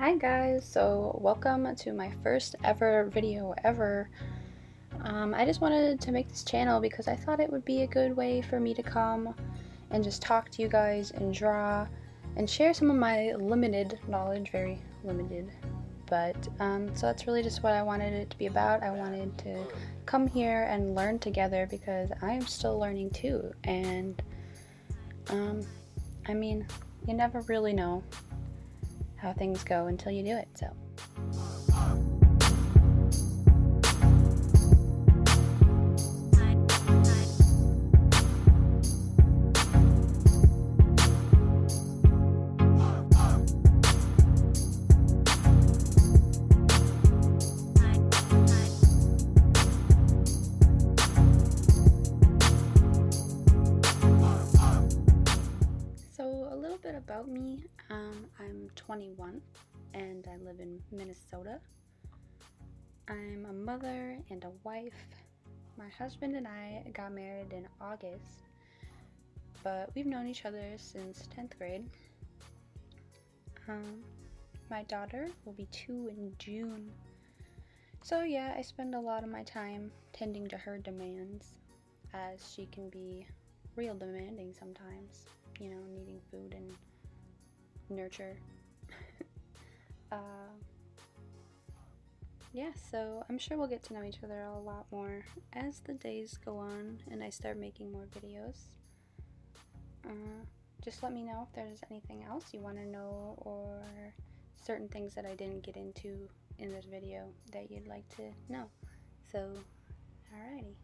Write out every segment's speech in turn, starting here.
Hi guys, so welcome to my first ever video ever. I just wanted to make this channel because I thought it would be a good way for me to come and just talk to you guys and draw and share some of my limited knowledge, very limited. But so that's really just what I wanted it to be about. I wanted to come here and learn together because I am still learning too, and I mean, you never really know how things go until you do it, so. So a little bit about me, I'm 21 and I live in Minnesota. I'm a mother and a wife. My husband and I got married in August, but we've known each other since 10th grade. My daughter will be 2 in June. So yeah, I spend a lot of my time tending to her demands, as she can be real demanding sometimes, you know, needing food and nurture. Yeah, so I'm sure we'll get to know each other a lot more as the days go on and I start making more videos. Just let me know if there's anything else you want to know or certain things that I didn't get into in this video that you'd like to know. So, alrighty.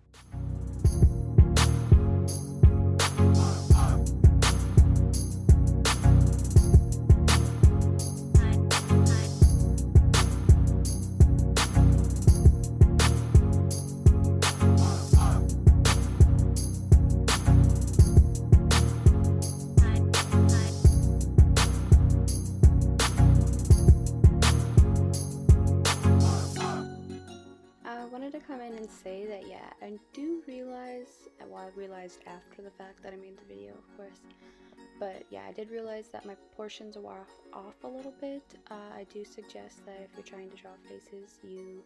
I wanted to come in and say that, yeah, I do realize, well, I realized after the fact that I made the video, of course, but yeah, I did realize that my proportions are off a little bit. I do suggest that if you're trying to draw faces, you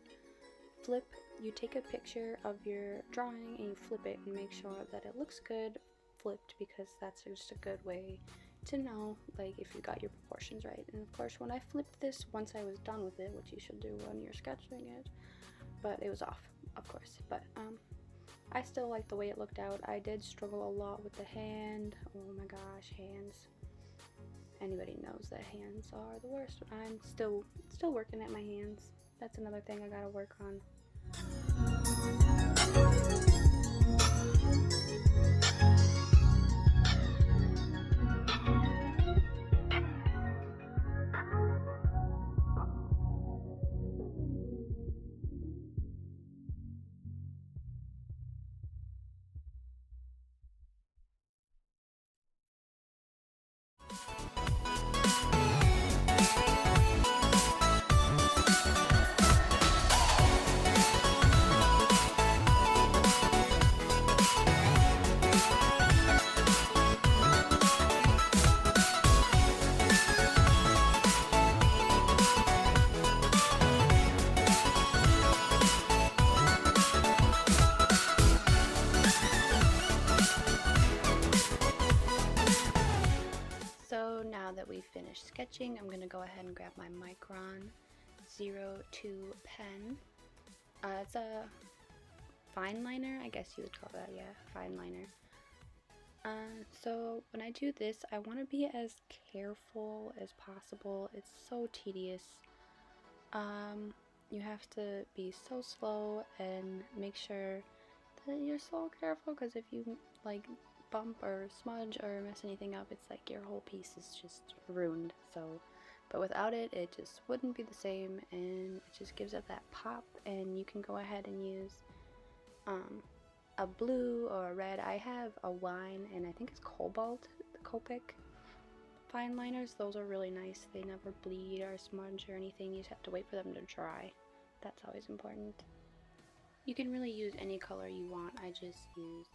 take a picture of your drawing and you flip it and make sure that it looks good flipped, because that's just a good way to know, like, if you got your proportions right. And of course, when I flipped this, once I was done with it, which you should do when you're sketching it, but it was off, of course. But I still like the way it looked out. I did struggle a lot with the hand. Oh my gosh, hands. Anybody knows that hands are the worst. I'm still working at my hands. That's another thing I gotta work on. So now that we've finished sketching, I'm gonna go ahead and grab my Micron 02 pen. It's a fine liner, I guess you would call that, yeah, fine liner. So when I do this, I want to be as careful as possible. It's so tedious. You have to be so slow and make sure that you're so careful, because if you like bump or smudge or mess anything up, it's like your whole piece is just ruined. So, but without it, it just wouldn't be the same, and it just gives it that pop. And you can go ahead and use a blue or a red. I have a wine and I think it's cobalt, the Copic fine liners. Those are really nice. They never bleed or smudge or anything. You just have to wait for them to dry. That's always important. You can really use any color you want. I just use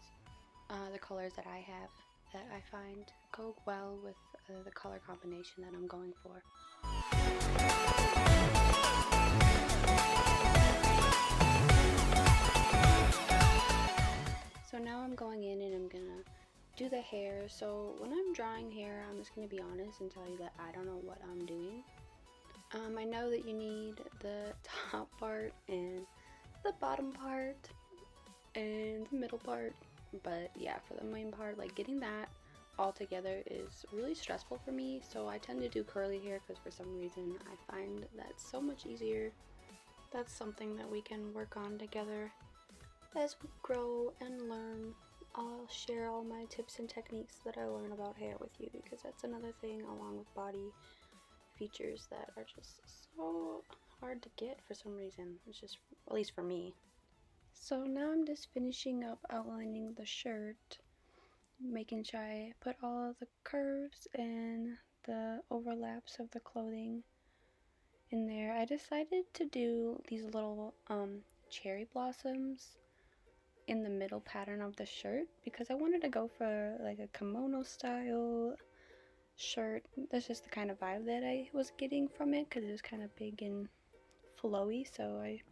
the colors that I have that I find go well with the color combination that I'm going for. So now I'm going in and I'm gonna do the hair. So when I'm drawing hair, I'm just gonna be honest and tell you that I don't know what I'm doing. I know that you need the top part and the bottom part and the middle part, but yeah, for the main part, like getting that all together is really stressful for me. So I tend to do curly hair because for some reason I find that so much easier. That's something that we can work on together as we grow and learn. I'll share all my tips and techniques that I learn about hair with you, because that's another thing along with body features that are just so hard to get for some reason. It's just, at least for me. So now I'm just finishing up outlining the shirt, making sure I put all of the curves and the overlaps of the clothing in there. I decided to do these little cherry blossoms in the middle pattern of the shirt because I wanted to go for like a kimono style shirt. That's just the kind of vibe that I was getting from it because it was kind of big and flowy, so I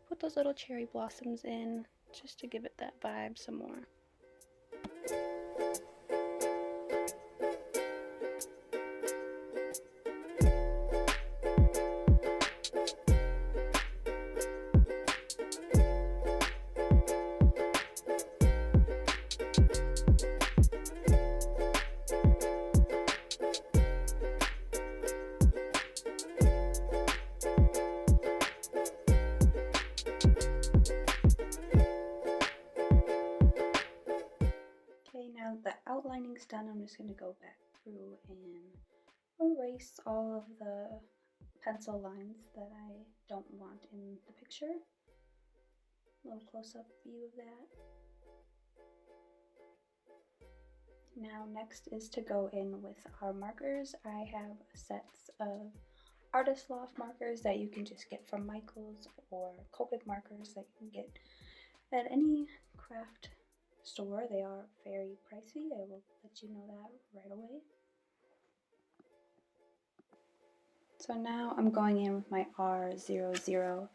put those little cherry blossoms in just to give it that vibe some more. Now that the outlining's done, I'm just going to go back through and erase all of the pencil lines that I don't want in the picture. A little close-up view of that. Now next is to go in with our markers. I have sets of Artist Loft markers that you can just get from Michael's, or Copic markers that you can get at any craft store. They are very pricey, I will let you know that right away. So now I'm going in with my R00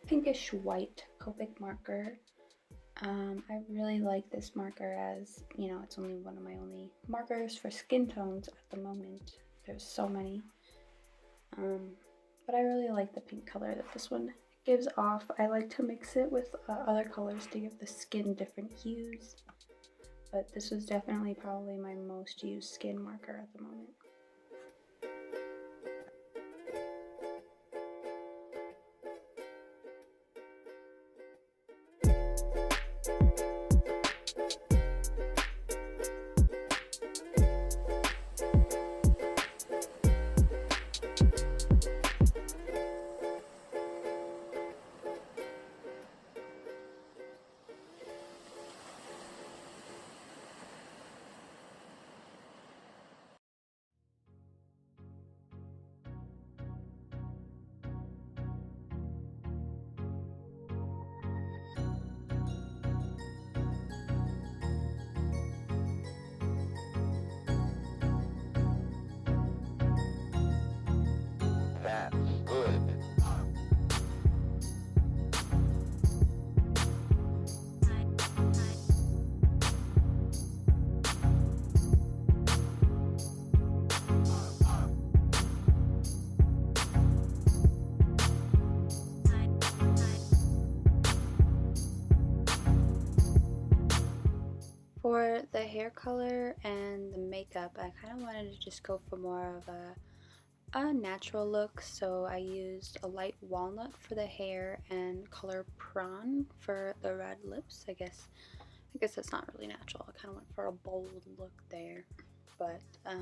pinkish white Copic marker. I really like this marker, as you know, it's only one of my only markers for skin tones at the moment. There's so many. But I really like the pink color that this one gives off. I like to mix it with other colors to give the skin different hues, but this was definitely probably my most used skin marker at the moment. That's good. For the hair color and the makeup, I kind of wanted to just go for more of a natural look, so I used a light walnut for the hair and color prawn for the red lips. I guess that's not really natural. I kind of went for a bold look there, but I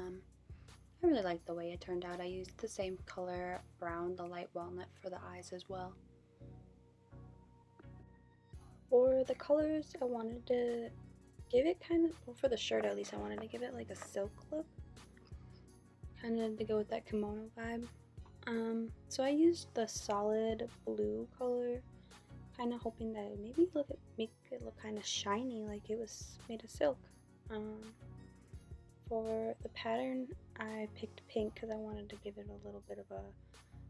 really liked the way it turned out. I used the same color brown, the light walnut, for the eyes as well. For the colors, I wanted to give it kind of, well, for the shirt at least, I wanted to give it like a silk look, kind of to go with that kimono vibe. So I used the solid blue color, kind of hoping that maybe make it look kind of shiny, like it was made of silk. For the pattern, I picked pink because I wanted to give it a little bit of a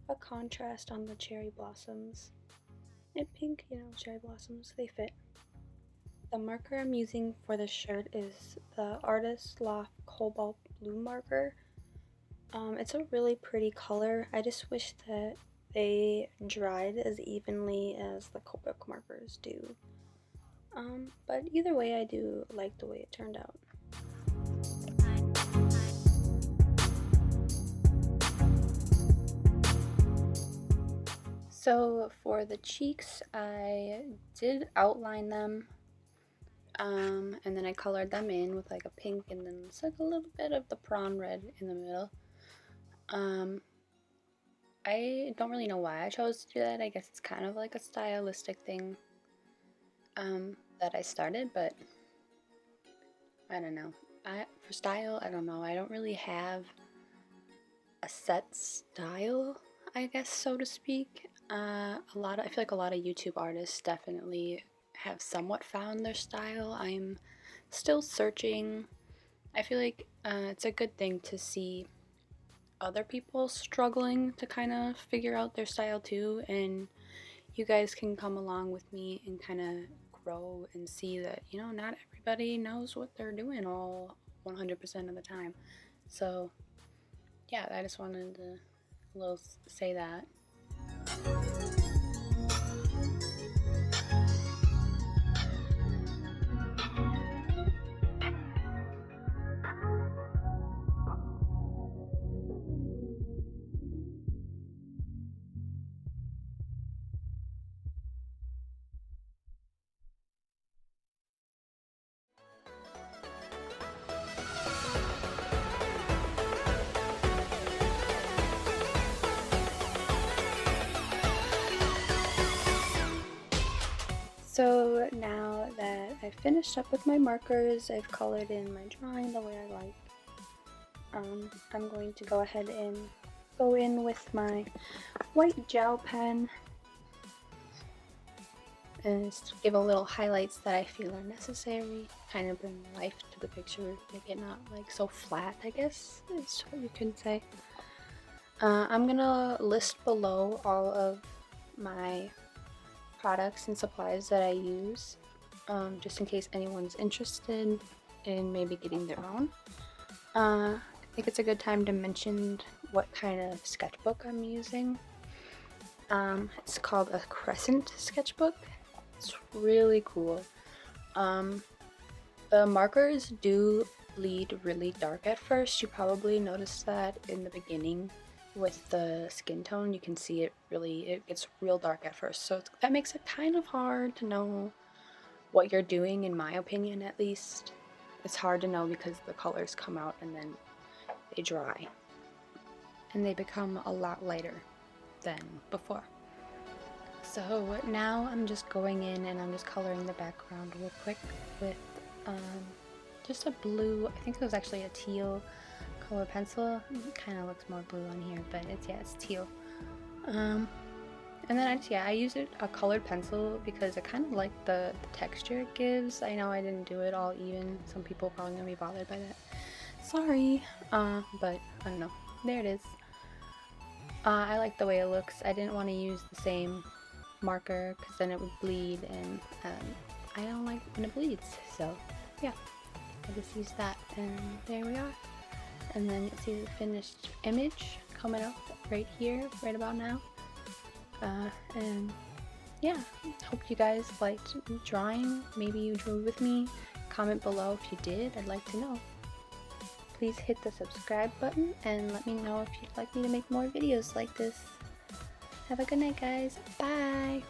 a contrast on the cherry blossoms. And pink, you know, cherry blossoms, they fit. The marker I'm using for this shirt is the Artist Loft Cobalt Blue marker. It's a really pretty color. I just wish that they dried as evenly as the Copic markers do. But either way, I do like the way it turned out. So for the cheeks, I did outline them, and then I colored them in with like a pink and then it's like a little bit of the prawn red in the middle. I don't really know why I chose to do that. I guess it's kind of like a stylistic thing that I started, but I don't know. For style, I don't know. I don't really have a set style, I guess, so to speak. I feel like a lot of YouTube artists definitely have somewhat found their style. I'm still searching. I feel like it's a good thing to see other people struggling to kind of figure out their style too, and you guys can come along with me and kind of grow and see that, you know, not everybody knows what they're doing all 100% of the time. So yeah, I just wanted to say that. So now that I've finished up with my markers, I've colored in my drawing the way I like. I'm going to go ahead and go in with my white gel pen and just give a little highlights that I feel are necessary, kind of bring life to the picture, make it not like so flat, I guess is what you can say. I'm gonna list below all of my products and supplies that I use, just in case anyone's interested in maybe getting their own. I think it's a good time to mention what kind of sketchbook I'm using. It's called a Crescent sketchbook. It's really cool. The markers do bleed really dark at first. You probably noticed that in the beginning with the skin tone. You can see it gets real dark at first, so that makes it kind of hard to know what you're doing, in my opinion at least. It's hard to know because the colors come out and then they dry and they become a lot lighter than before. So now I'm just going in and I'm just coloring the background real quick with just a blue, I think it was actually a teal color pencil. It kind of looks more blue on here, but it's teal. And then I use a colored pencil because I kind of like the texture it gives. I know I didn't do it all even. Some people are probably gonna be bothered by that. Sorry, but I don't know. There it is. I like the way it looks. I didn't want to use the same marker because then it would bleed, and I don't like when it bleeds. So yeah, I just used that, and there we are. And then you'll see the finished image coming up right here, right about now. And yeah, hope you guys liked drawing. Maybe you drew with me. Comment below if you did. I'd like to know. Please hit the subscribe button and let me know if you'd like me to make more videos like this. Have a good night, guys. Bye!